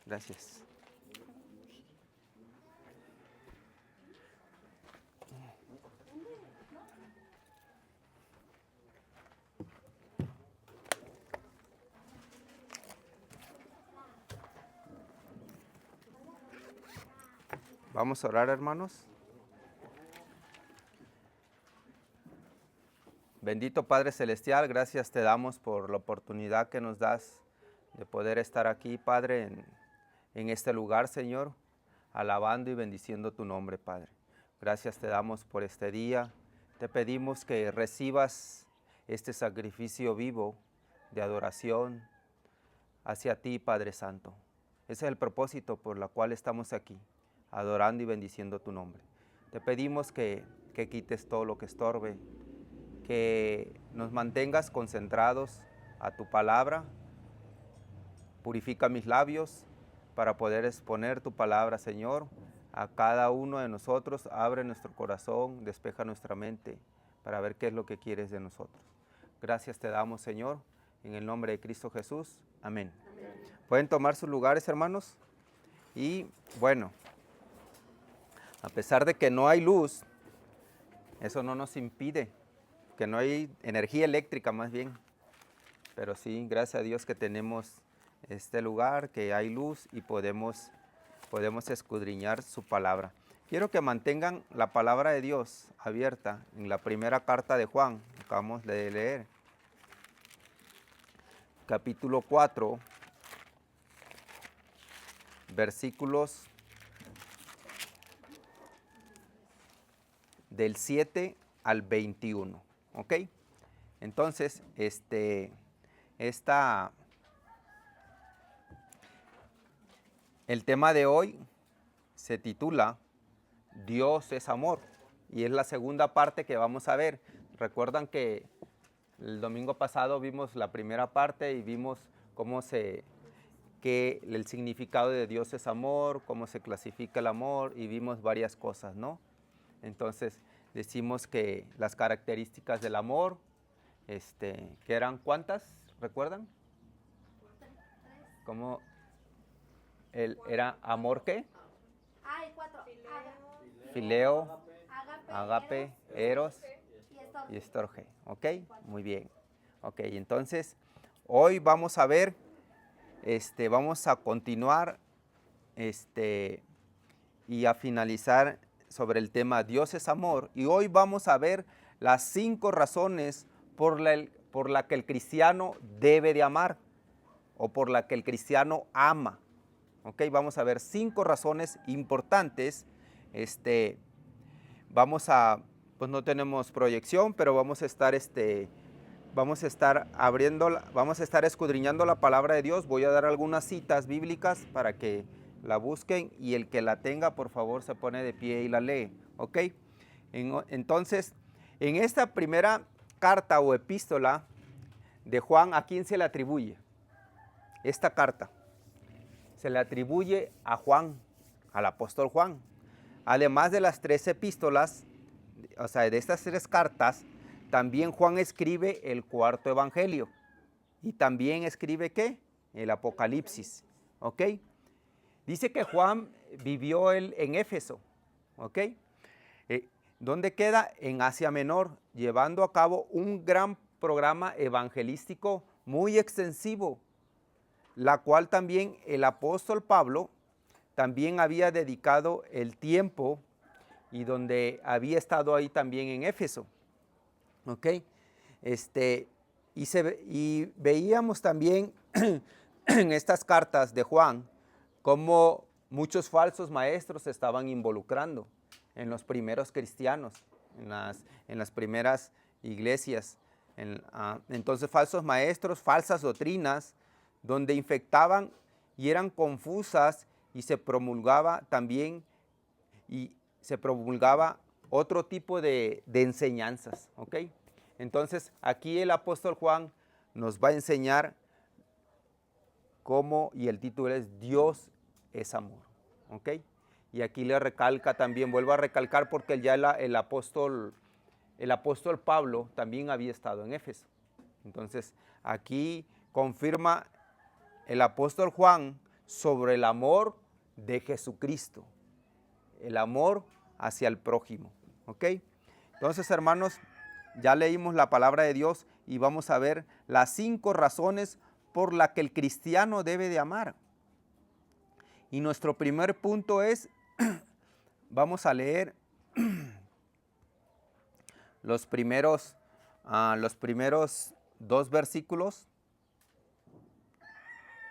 Gracias. Vamos a orar, hermanos. Bendito Padre Celestial, gracias te damos por la oportunidad que nos das de poder estar aquí, Padre, en este lugar, Señor, alabando y bendiciendo tu nombre, Padre. Gracias te damos por este día. Te pedimos que recibas este sacrificio vivo de adoración hacia ti, Padre Santo. Ese es el propósito por el cual estamos aquí, adorando y bendiciendo tu nombre. Te pedimos que quites todo lo que estorbe, que nos mantengas concentrados a tu palabra. Purifica mis labios para poder exponer tu palabra, Señor, a cada uno de nosotros. Abre nuestro corazón, despeja nuestra mente para ver qué es lo que quieres de nosotros. Gracias te damos, Señor, en el nombre de Cristo Jesús. Amén. Amén. Pueden tomar sus lugares, hermanos. Y bueno, a pesar de que no hay luz, eso no nos impide, que no hay energía eléctrica más bien, pero sí, gracias a Dios que tenemos este lugar, que hay luz y podemos escudriñar su palabra. Quiero que mantengan la palabra de Dios abierta en la primera carta de Juan, acabamos de leer, capítulo 4, versículos del 7 al 21, ¿ok? Entonces, el tema de hoy se titula Dios es amor y es la segunda parte que vamos a ver. Recuerdan que el domingo pasado vimos la primera parte y vimos que el significado de Dios es amor, cómo se clasifica el amor y vimos varias cosas, ¿no? Entonces decimos que las características del amor, que eran ¿cuántas? ¿Recuerdan? ¿Cómo era amor qué? Hay 4. Fileo, agape, eros y estorge. ¿Ok? Muy bien. Ok, entonces hoy vamos a ver, vamos a continuar y a finalizar sobre el tema Dios es amor. Y hoy vamos a ver las 5 razones por la que el cristiano debe de amar o por la que el cristiano ama. Ok, vamos a ver 5 razones importantes. Pues no tenemos proyección, pero vamos a estar escudriñando la palabra de Dios. Voy a dar algunas citas bíblicas para que la busquen y el que la tenga, por favor, se pone de pie y la lee. ¿Ok? Entonces, en esta primera carta o epístola de Juan, ¿a quién se le atribuye esta carta? Se le atribuye a Juan, al apóstol Juan. Además de las 3 epístolas, o sea, de estas 3 cartas, también Juan escribe el 4º evangelio. Y también escribe, ¿qué? El Apocalipsis. ¿Ok? Dice que Juan vivió en Éfeso. ¿Ok? ¿Dónde queda? En Asia Menor, llevando a cabo un gran programa evangelístico muy extensivo, la cual también el apóstol Pablo también había dedicado el tiempo y donde había estado ahí también en Éfeso. ¿Ok? Y veíamos también en estas cartas de Juan cómo muchos falsos maestros se estaban involucrando en los primeros cristianos, en las primeras iglesias. Entonces falsos maestros, falsas doctrinas, donde infectaban y eran confusas y se promulgaba también otro tipo de enseñanzas, ¿ok? Entonces aquí el apóstol Juan nos va a enseñar cómo, y el título es Dios es amor, ¿ok? Y aquí le recalca también, vuelvo a recalcar porque ya el apóstol Pablo también había estado en Éfeso. Entonces aquí confirma el apóstol Juan sobre el amor de Jesucristo, el amor hacia el prójimo, ¿ok? Entonces, hermanos, ya leímos la palabra de Dios y vamos a ver las 5 razones por las que el cristiano debe de amar. Y nuestro primer punto es, vamos a leer los primeros 2 versículos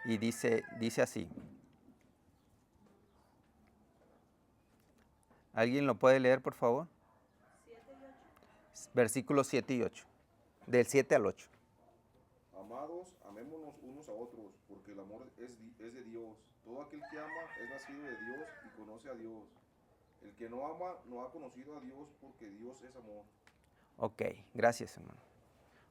y dice así. ¿Alguien lo puede leer, por favor? 7 y 8. Versículos 7 y 8, del 7 al 8. Amados, amémonos unos a otros, porque el amor es de Dios. Todo aquel que ama es nacido de Dios y conoce a Dios. El que no ama no ha conocido a Dios, porque Dios es amor. Ok, gracias, hermano.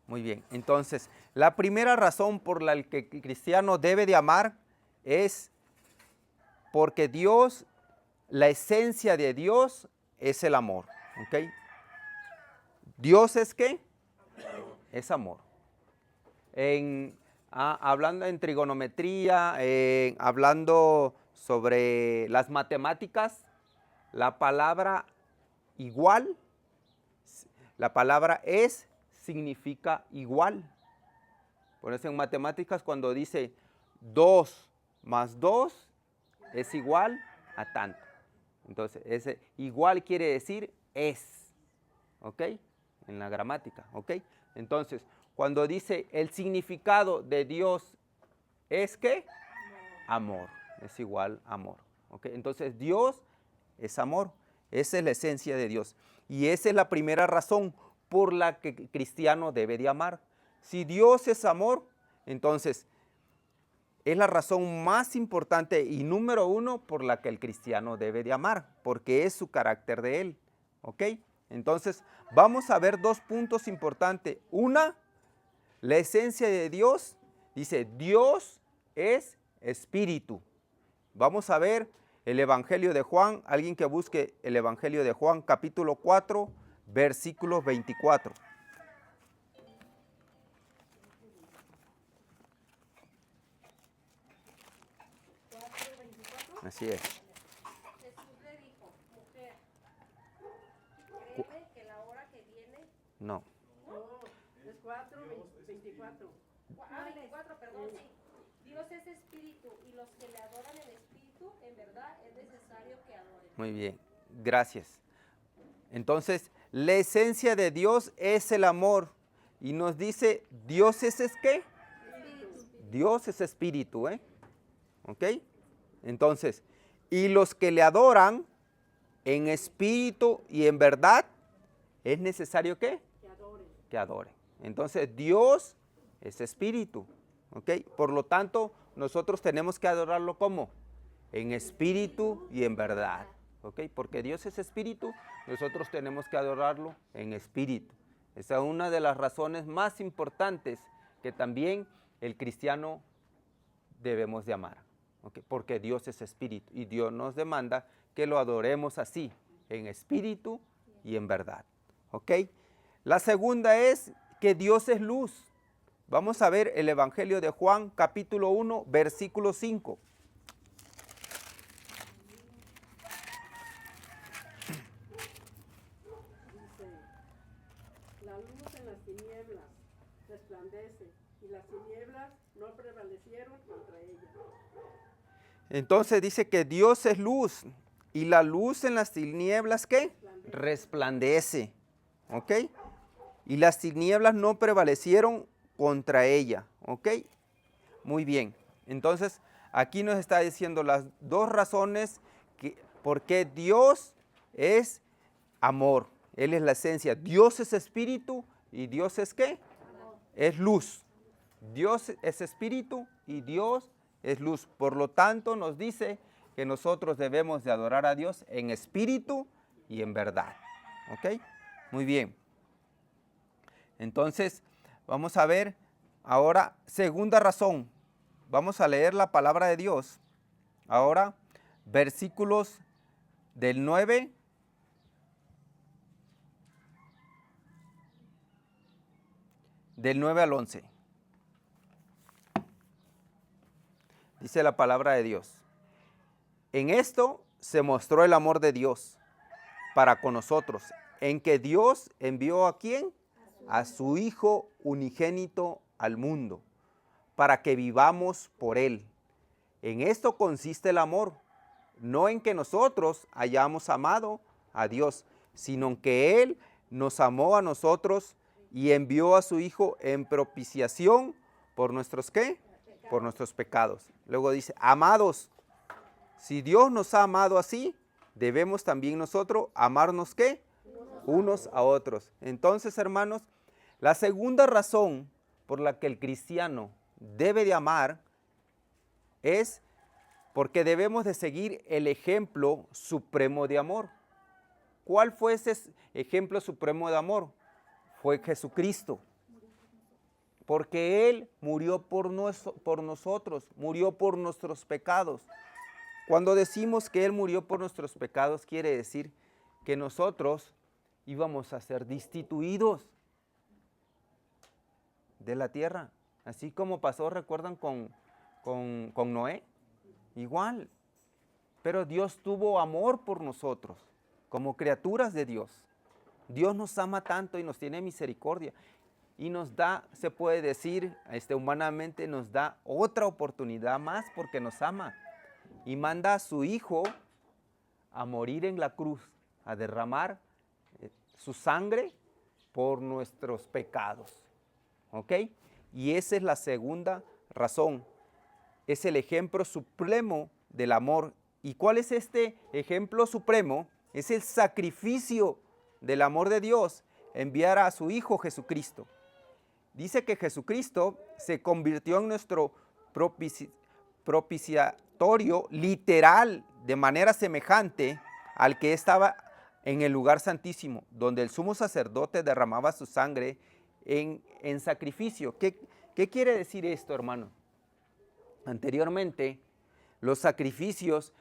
Muy bien, entonces, la primera razón por la que el cristiano debe de amar es porque Dios, la esencia de Dios es el amor, ¿ok? ¿Dios es qué? Es amor. Hablando en trigonometría, hablando sobre las matemáticas, la palabra igual, la palabra es significa igual. Por eso en matemáticas cuando dice 2 más 2 es igual a tanto. Entonces, ese igual quiere decir es, ¿ok? En la gramática, ¿ok? Entonces, cuando dice el significado de Dios es ¿qué? Amor, es igual amor, ¿ok? Entonces, Dios es amor, esa es la esencia de Dios. Y esa es la primera razón por la que el cristiano debe de amar. Si Dios es amor, entonces es la razón más importante y número 1 por la que el cristiano debe de amar, porque es su carácter de él, ¿ok? Entonces, vamos a ver 2 puntos importantes. Una, la esencia de Dios, dice, Dios es espíritu. Vamos a ver el Evangelio de Juan, alguien que busque el Evangelio de Juan, capítulo 4, versículos 24. Así es. Jesús le dijo, mujer, créeme que la hora que viene... No. No, es 4, 24. 24, perdón, sí. Dios es espíritu y los que le adoran en espíritu, en verdad, es necesario que adoren. Muy bien, gracias. Entonces, la esencia de Dios es el amor. Y nos dice, Dios es ¿qué? Espíritu. Dios es espíritu, ¿eh? ¿Ok? Entonces, y los que le adoran en espíritu y en verdad, ¿es necesario qué? Que adoren. Que adoren. Entonces, Dios es espíritu, ¿ok? Por lo tanto, nosotros tenemos que adorarlo ¿cómo? En espíritu y en verdad, ¿ok? Porque Dios es espíritu, nosotros tenemos que adorarlo en espíritu. Esa es una de las razones más importantes que también el cristiano debemos de amar, ¿ok? Porque Dios es espíritu y Dios nos demanda que lo adoremos así, en espíritu y en verdad, ¿ok? La segunda es que Dios es luz. Vamos a ver el Evangelio de Juan, capítulo 1, versículo 5. Dice, la luz en las tinieblas resplandece y las tinieblas no prevalecieron contra ella. Entonces dice que Dios es luz y la luz en las tinieblas ¿qué? Resplandece, ¿ok? Y las tinieblas no prevalecieron contra ella, ¿ok? Muy bien, entonces aquí nos está diciendo las 2 razones por qué Dios es amor, Él es la esencia, Dios es espíritu y Dios es ¿qué? Es luz. Dios es espíritu y Dios es luz. Por lo tanto, nos dice que nosotros debemos de adorar a Dios en espíritu y en verdad. ¿Ok? Muy bien. Entonces, vamos a ver ahora, segunda razón. Vamos a leer la palabra de Dios. Ahora, versículos del 9 al 11. Dice la palabra de Dios. En esto se mostró el amor de Dios para con nosotros, en que Dios envió ¿a quién? A su Hijo unigénito al mundo, para que vivamos por Él. En esto consiste el amor, no en que nosotros hayamos amado a Dios, sino en que Él nos amó a nosotros y envió a su Hijo en propiciación por nuestros ¿qué? Por nuestros pecados. Luego dice, amados, si Dios nos ha amado así, debemos también nosotros amarnos ¿qué? Unos a otros. Entonces, hermanos, la segunda razón por la que el cristiano debe de amar es porque debemos de seguir el ejemplo supremo de amor. ¿Cuál fue ese ejemplo supremo de amor? Fue Jesucristo. Porque Él murió por nosotros, murió por nuestros pecados. Cuando decimos que Él murió por nuestros pecados, quiere decir que nosotros íbamos a ser destituidos de la tierra. Así como pasó, ¿recuerdan con Noé? Igual. Pero Dios tuvo amor por nosotros, como criaturas de Dios. Dios nos ama tanto y nos tiene misericordia. Y nos da, se puede decir, humanamente nos da otra oportunidad más porque nos ama. Y manda a su Hijo a morir en la cruz, a derramar su sangre por nuestros pecados. ¿Ok? Y esa es la segunda razón. Es el ejemplo supremo del amor. ¿Y cuál es este ejemplo supremo? Es el sacrificio del amor de Dios, enviar a su Hijo Jesucristo. Dice que Jesucristo se convirtió en nuestro propiciatorio literal, de manera semejante al que estaba en el lugar santísimo, donde el sumo sacerdote derramaba su sangre en sacrificio. ¿Qué quiere decir esto, hermano? Anteriormente, los sacrificios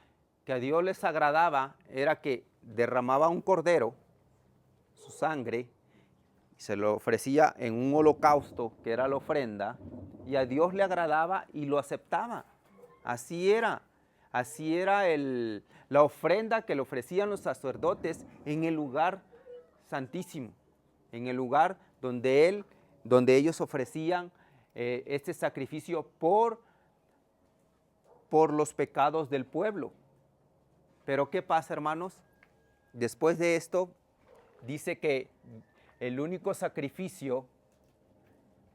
que a Dios les agradaba era que derramaba un cordero, su sangre, se lo ofrecía en un holocausto, que era la ofrenda, y a Dios le agradaba y lo aceptaba. Así era la ofrenda que le ofrecían los sacerdotes en el lugar santísimo, en el lugar donde ellos ofrecían este sacrificio por los pecados del pueblo. Pero ¿qué pasa, hermanos? Después de esto, dice que el único sacrificio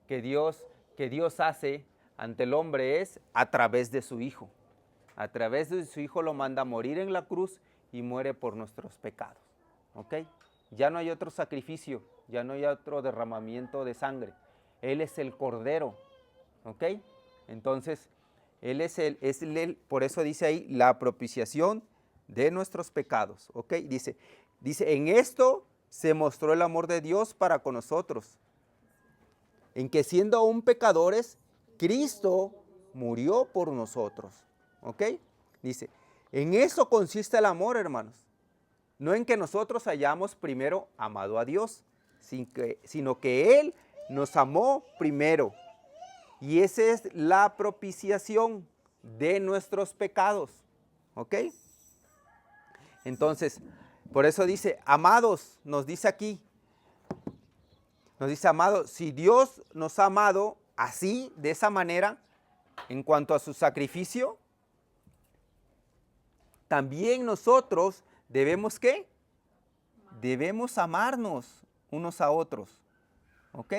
que Dios hace ante el hombre es a través de su Hijo. A través de su Hijo lo manda a morir en la cruz y muere por nuestros pecados. ¿Ok? Ya no hay otro sacrificio, ya no hay otro derramamiento de sangre. Él es el Cordero. ¿Ok? Entonces, Él es por eso dice ahí, la propiciación de nuestros pecados. ¿Ok? Dice, en esto se mostró el amor de Dios para con nosotros, en que siendo aún pecadores, Cristo murió por nosotros. ¿Ok? Dice, en eso consiste el amor, hermanos. No en que nosotros hayamos primero amado a Dios, sino que Él nos amó primero. Y esa es la propiciación de nuestros pecados. ¿Ok? Entonces, por eso dice, amados, nos dice aquí, nos dice, amados, si Dios nos ha amado así, de esa manera, en cuanto a su sacrificio, también nosotros debemos, ¿qué? Debemos amarnos unos a otros. ¿Ok?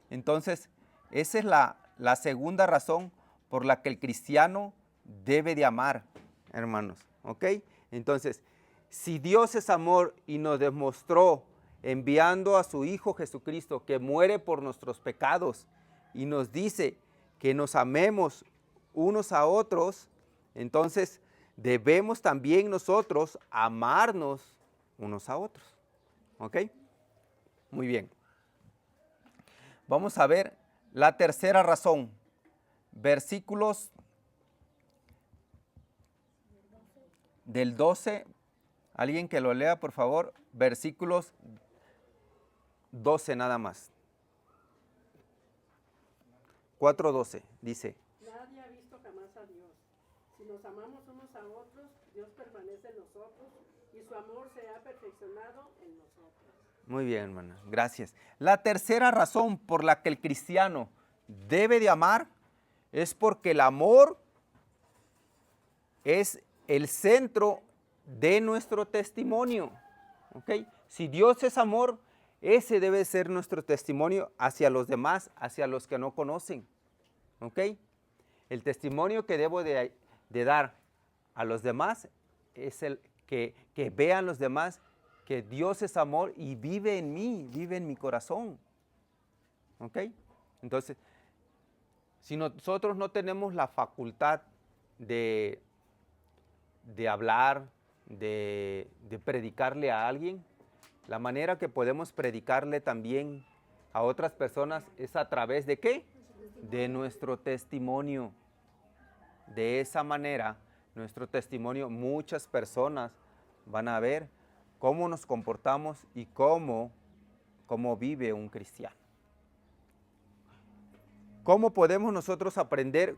Entonces, esa es la segunda razón por la que el cristiano debe de amar, hermanos. ¿Ok? Entonces, si Dios es amor y nos demostró enviando a su Hijo Jesucristo que muere por nuestros pecados y nos dice que nos amemos unos a otros, entonces debemos también nosotros amarnos unos a otros. ¿Ok? Muy bien. Vamos a ver la tercera razón. Versículos del 12. Alguien que lo lea, por favor. Versículos 12 nada más. 4:12 dice. nadie ha visto jamás a Dios. Si nos amamos unos a otros, Dios permanece en nosotros y su amor se ha perfeccionado en nosotros. Muy bien, hermana, gracias. La tercera razón por la que el cristiano debe de amar es porque el amor es el centro de nuestro testimonio. ¿Ok? Si Dios es amor, ese debe ser nuestro testimonio hacia los demás, hacia los que no conocen. ¿Ok? El testimonio que debo de dar a los demás es el que vean los demás que Dios es amor y vive en mí, vive en mi corazón. ¿Ok? Entonces, si nosotros no tenemos la facultad de hablar, de predicarle a alguien, la manera que podemos predicarle también a otras personas es a través de ¿qué? De nuestro testimonio. De esa manera, nuestro testimonio, muchas personas van a ver cómo nos comportamos y cómo vive un cristiano. ¿Cómo podemos nosotros aprender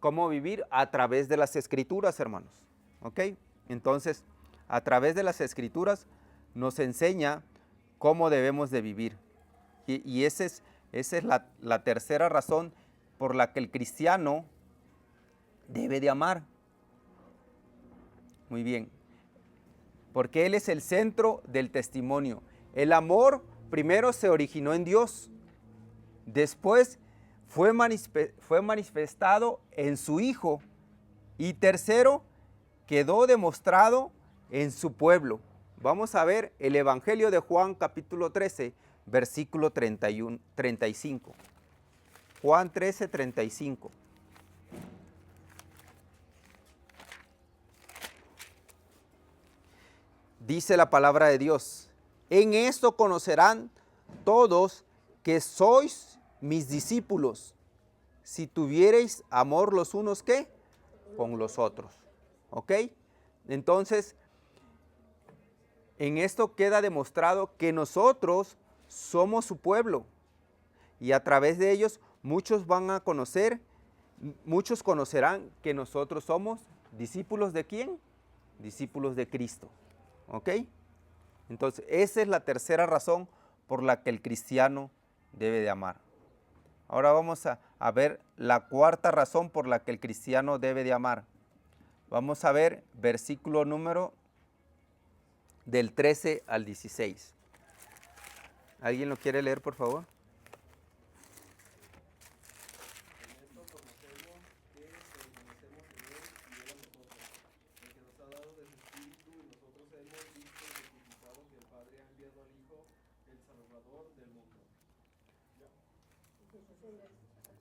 cómo vivir? A través de las Escrituras, hermanos. ¿Ok? Entonces, a través de las Escrituras nos enseña cómo debemos de vivir. Y esa es la tercera razón por la que el cristiano debe de amar. Muy bien. Porque Él es el centro del testimonio. El amor primero se originó en Dios. Después fue manifestado en su Hijo. Y tercero, quedó demostrado en su pueblo. Vamos a ver el Evangelio de Juan capítulo 13, versículo 35. Juan 13, 35. Dice la palabra de Dios: en esto conocerán todos que sois mis discípulos, si tuviereis amor los unos ¿qué? Con los otros. ¿Ok? Entonces, en esto queda demostrado que nosotros somos su pueblo y a través de ellos muchos conocerán que nosotros somos discípulos ¿de quién? Discípulos de Cristo. ¿Ok? Entonces, esa es la tercera razón por la que el cristiano debe de amar. Ahora vamos a ver la cuarta razón por la que el cristiano debe de amar. Vamos a ver versículo número del 13 al 16. ¿Alguien lo quiere leer, por favor?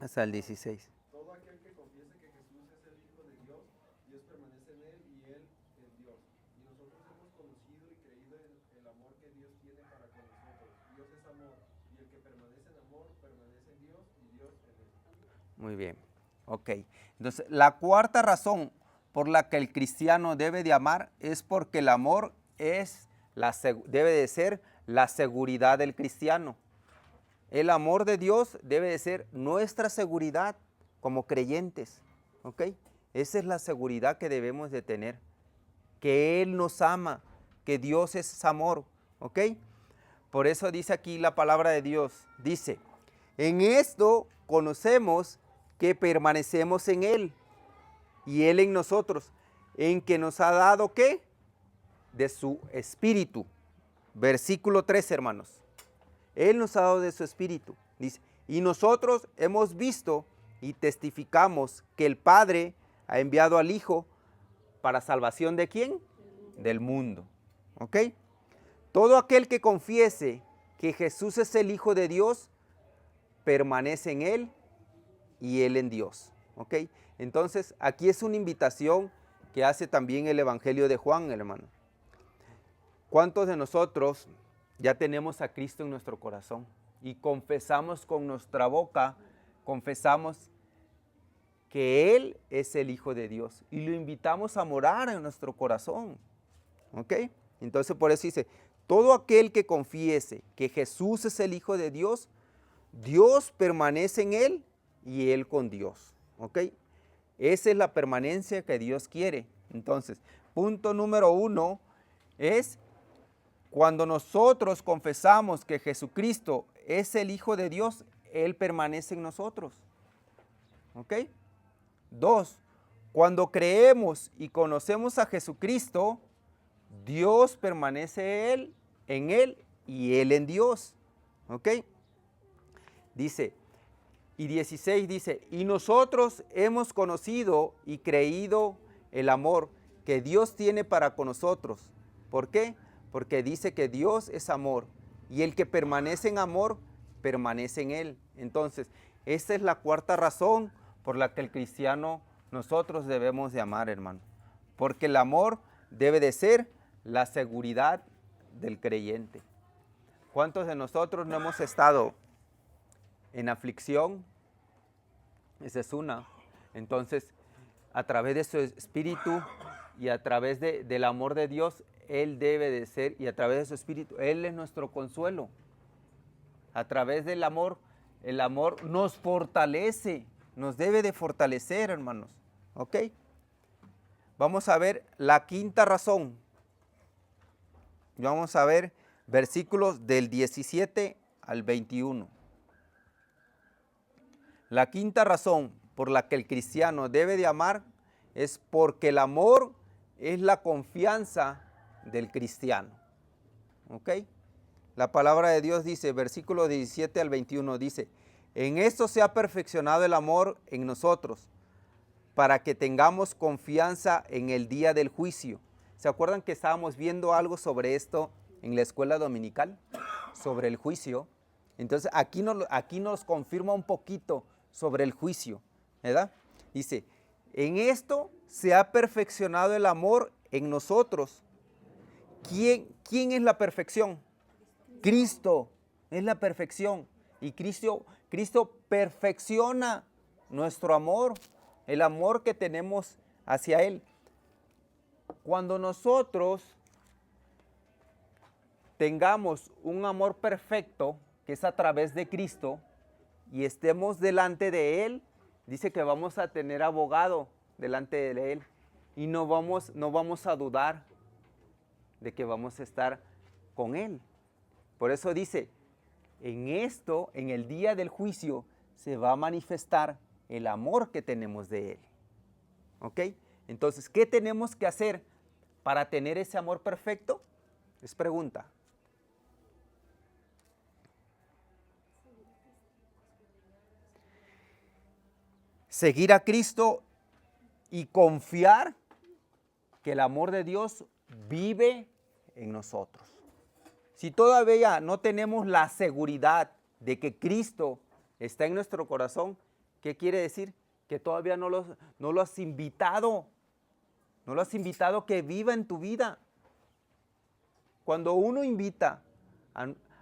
Hasta el 16. Todo aquel que confiese que Jesús es el Hijo de Dios, Dios permanece en él y él en Dios. Y nosotros hemos conocido y creído en el amor que Dios tiene para con nosotros. Dios es amor, y el que permanece en amor permanece en Dios y Dios en él. Muy bien, ok. Entonces, la cuarta razón por la que el cristiano debe de amar es porque el amor debe de ser la seguridad del cristiano. El amor de Dios debe de ser nuestra seguridad como creyentes, ¿ok? Esa es la seguridad que debemos de tener, que Él nos ama, que Dios es amor, ¿ok? Por eso dice aquí la palabra de Dios, dice, en esto conocemos que permanecemos en Él y Él en nosotros, en que nos ha dado, ¿qué? De su Espíritu. Versículo 3, hermanos. Él nos ha dado de su Espíritu, dice, y nosotros hemos visto y testificamos que el Padre ha enviado al Hijo para salvación ¿de quién? Del mundo, ¿ok? Todo aquel que confiese que Jesús es el Hijo de Dios, permanece en Él y Él en Dios, ¿ok? Entonces, aquí es una invitación que hace también el Evangelio de Juan, hermano. ¿Cuántos de nosotros ya tenemos a Cristo en nuestro corazón y confesamos con nuestra boca, confesamos que Él es el Hijo de Dios y lo invitamos a morar en nuestro corazón? ¿Ok? Entonces por eso dice, todo aquel que confiese que Jesús es el Hijo de Dios, Dios permanece en Él y Él con Dios. ¿ok? Esa es la permanencia que Dios quiere. Entonces, punto número 1 es cuando nosotros confesamos que Jesucristo es el Hijo de Dios, Él permanece en nosotros. ¿Ok? 2, cuando creemos y conocemos a Jesucristo, Dios permanece en Él y Él en Dios. ¿Ok? Dice, y 16 dice, y nosotros hemos conocido y creído el amor que Dios tiene para con nosotros. ¿Por qué? Porque dice que Dios es amor y el que permanece en amor, permanece en Él. Entonces, esta es la cuarta razón por la que el cristiano nosotros debemos de amar, hermano. Porque el amor debe de ser la seguridad del creyente. ¿Cuántos de nosotros no hemos estado en aflicción? Esa es una. Entonces, a través de su espíritu y a través del amor de Dios, Él debe de ser, y a través de su espíritu, Él es nuestro consuelo. A través del amor, el amor nos fortalece, nos debe de fortalecer, hermanos. ¿Ok? Vamos a ver la quinta razón. Vamos a ver versículos del 17 al 21. La quinta razón por la que el cristiano debe de amar es porque el amor es la confianza del cristiano. ¿Ok? La palabra de Dios dice, versículo 17 al 21, dice, en esto se ha perfeccionado el amor en nosotros, para que tengamos confianza en el día del juicio. ¿Se acuerdan que estábamos viendo algo sobre esto en la escuela dominical? Sobre el juicio. Entonces aquí nos confirma un poquito sobre el juicio, ¿verdad? Dice, en esto se ha perfeccionado el amor en nosotros. ¿Quién es la perfección? Cristo es la perfección. Y Cristo perfecciona nuestro amor, el amor que tenemos hacia Él. Cuando nosotros tengamos un amor perfecto, que es a través de Cristo, y estemos delante de Él, dice que vamos a tener abogado delante de Él, y no vamos a dudar de que vamos a estar con Él. Por eso dice, en el día del juicio, se va a manifestar el amor que tenemos de Él. ¿Ok? Entonces, ¿qué tenemos que hacer para tener ese amor perfecto? Es pregunta. Seguir a Cristo y confiar que el amor de Dios vive en nosotros. Si todavía no tenemos la seguridad de que Cristo está en nuestro corazón, ¿qué quiere decir? Que todavía no lo has invitado. No lo has invitado que viva en tu vida. Cuando uno invita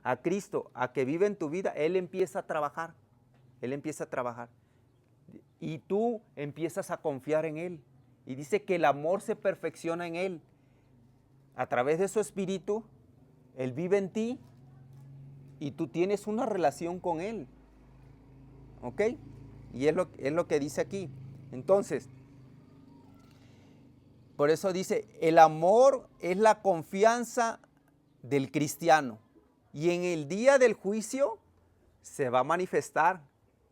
a Cristo a que viva en tu vida, Él empieza a trabajar. Él empieza a trabajar. Y tú empiezas a confiar en Él. Y dice que el amor se perfecciona en Él. A través de su espíritu, Él vive en ti y tú tienes una relación con Él. ¿Ok? Y es lo que dice aquí. Entonces, por eso dice, el amor es la confianza del cristiano. Y en el día del juicio se va a manifestar.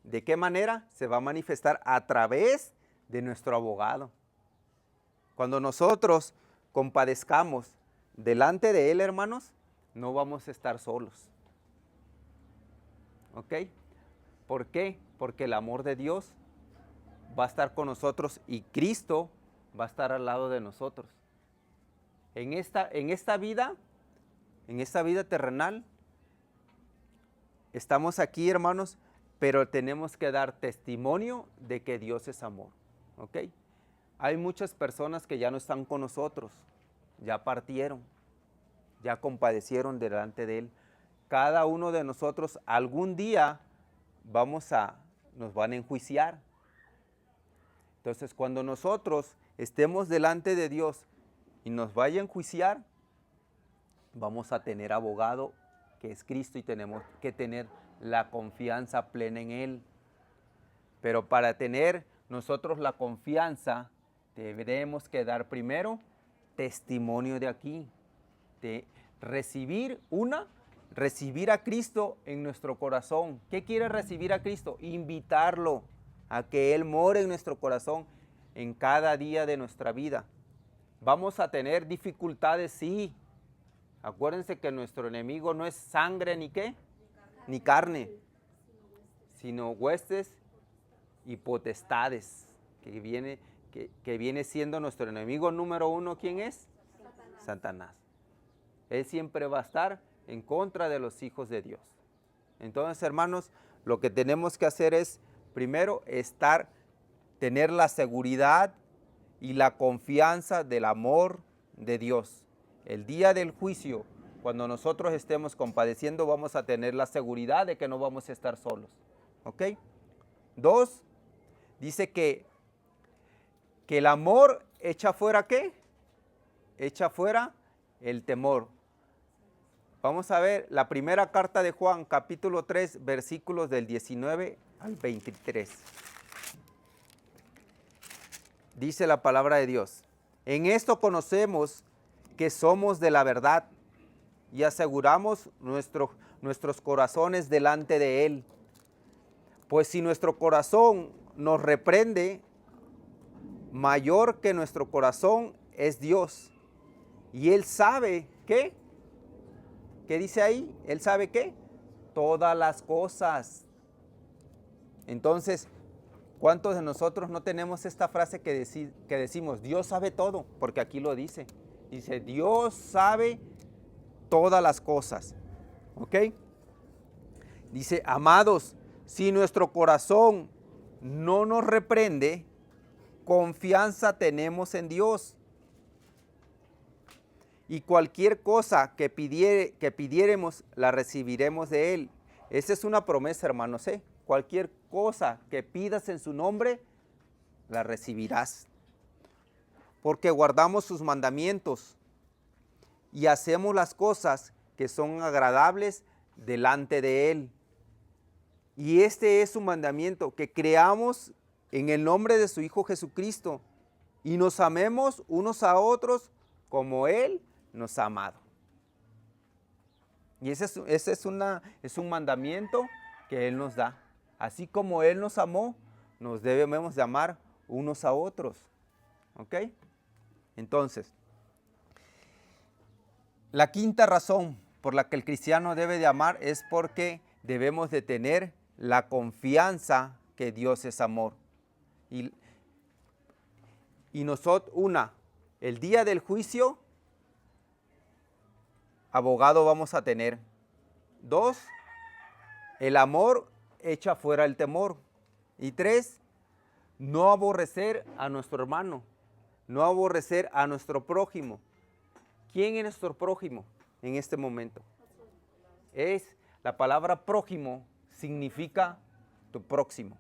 ¿De qué manera? Se va a manifestar a través de nuestro abogado. Cuando nosotros compadezcamos delante de Él, hermanos, no vamos a estar solos. ¿Ok? ¿Por qué? Porque el amor de Dios va a estar con nosotros y Cristo va a estar al lado de nosotros. En esta vida terrenal, estamos aquí, hermanos, pero tenemos que dar testimonio de que Dios es amor. ¿Ok? Hay muchas personas que ya no están con nosotros, ya partieron, ya compadecieron delante de Él. Cada uno de nosotros algún día nos van a enjuiciar. Entonces, cuando nosotros estemos delante de Dios y nos vaya a enjuiciar, vamos a tener abogado que es Cristo y tenemos que tener la confianza plena en Él. Pero para tener nosotros la confianza deberemos que dar primero testimonio de aquí, de recibir a Cristo en nuestro corazón. ¿Qué quiere recibir a Cristo? Invitarlo a que Él more en nuestro corazón en cada día de nuestra vida. Vamos a tener dificultades, sí. Acuérdense que nuestro enemigo no es sangre ni qué, ni carne, sino huestes y potestades, que viene siendo nuestro enemigo número uno. ¿Quién es? Satanás. Él siempre va a estar en contra de los hijos de Dios. Entonces, hermanos, lo que tenemos que hacer es, primero, tener la seguridad y la confianza del amor de Dios. El día del juicio, cuando nosotros estemos compadeciendo, vamos a tener la seguridad de que no vamos a estar solos. ¿Ok? 2, dice que el amor echa fuera ¿qué? Echa fuera el temor. Vamos a ver la primera carta de Juan, capítulo 3, versículos del 19 al 23. Dice la palabra de Dios: en esto conocemos que somos de la verdad y aseguramos nuestros corazones delante de Él. Pues si nuestro corazón nos reprende, mayor que nuestro corazón es Dios. Y Él sabe ¿qué? ¿Qué dice ahí? Él sabe ¿qué? Todas las cosas. Entonces, ¿cuántos de nosotros no tenemos esta frase que decimos, Dios sabe todo? Porque aquí lo dice. Dice, Dios sabe todas las cosas. ¿Ok? Dice, amados, si nuestro corazón no nos reprende, confianza tenemos en Dios. Y cualquier cosa que pidiéremos, la recibiremos de Él. Esa es una promesa, hermanos, ¿eh? Cualquier cosa que pidas en su nombre, la recibirás. Porque guardamos sus mandamientos y hacemos las cosas que son agradables delante de Él. Y este es su mandamiento, que creamos en el nombre de su Hijo Jesucristo y nos amemos unos a otros como Él nos ha amado. Y ese es un mandamiento que Él nos da. Así como Él nos amó, nos debemos de amar unos a otros. ¿Ok? Entonces, la quinta razón por la que el cristiano debe de amar es porque debemos de tener la confianza que Dios es amor. Y nosotros, el día del juicio, abogado vamos a tener. 2, el amor echa fuera el temor. Y 3, no aborrecer a nuestro hermano, no aborrecer a nuestro prójimo. ¿Quién es nuestro prójimo en este momento? La palabra prójimo significa tu próximo.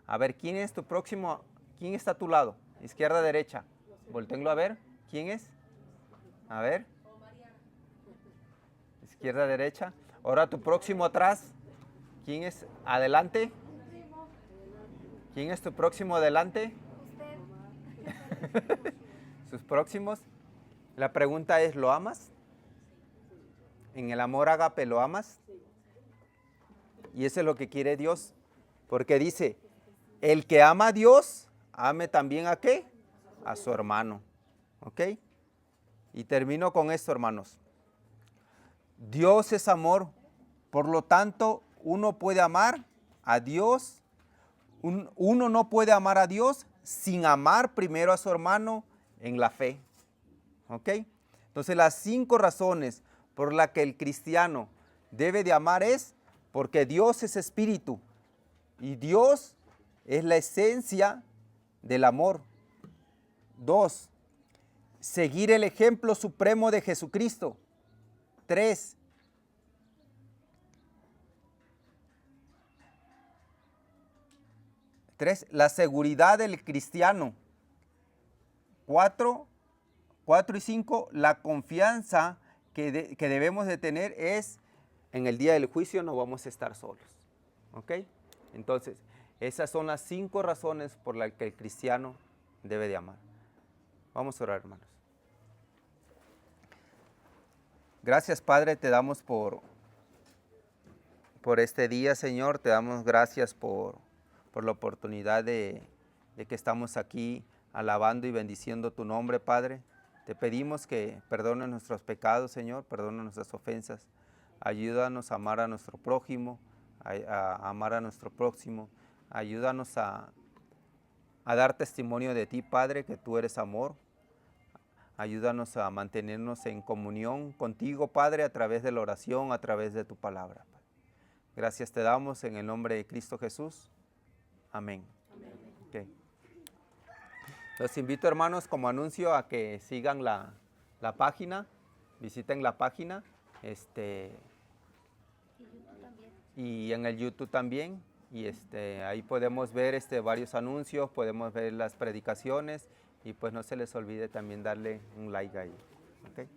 A ver, ¿quién es tu próximo? ¿Quién está a tu lado? Izquierda, derecha. Voltéenlo a ver. ¿Quién es? A ver. Izquierda, derecha. Ahora tu próximo atrás. ¿Quién es? Adelante. ¿Quién es tu próximo adelante? Sus próximos. La pregunta es, ¿lo amas? En el amor ágape, ¿lo amas? Y eso es lo que quiere Dios. Porque dice, el que ama a Dios, ame también ¿a qué? A su hermano. ¿Ok? Y termino con esto, hermanos. Dios es amor. Por lo tanto, uno puede amar a Dios. Uno no puede amar a Dios sin amar primero a su hermano en la fe. ¿Ok? Entonces, las 5 razones por las que el cristiano debe de amar es porque Dios es espíritu y Dios es la esencia del amor. 2, seguir el ejemplo supremo de Jesucristo. 3, la seguridad del cristiano. 4 y 5, la confianza que debemos de tener es en el día del juicio no vamos a estar solos. ¿Ok? Entonces, Esas son las 5 razones por las que el cristiano debe de amar. Vamos a orar, hermanos. Gracias, Padre, te damos por este día, Señor. Te damos gracias por la oportunidad de que estamos aquí alabando y bendiciendo tu nombre, Padre. Te pedimos que perdones nuestros pecados, Señor, perdona nuestras ofensas. Ayúdanos a amar a nuestro prójimo, a amar a nuestro próximo. Ayúdanos a dar testimonio de ti, Padre, que tú eres amor. Ayúdanos a mantenernos en comunión contigo, Padre, a través de la oración, a través de tu palabra. Gracias te damos en el nombre de Cristo Jesús. Amén. Amén. Okay. Los invito, hermanos, como anuncio a que sigan la página, visiten la página, y en el YouTube también, y ahí podemos ver varios anuncios, podemos ver las predicaciones, y pues no se les olvide también darle un like ahí. ¿Okay?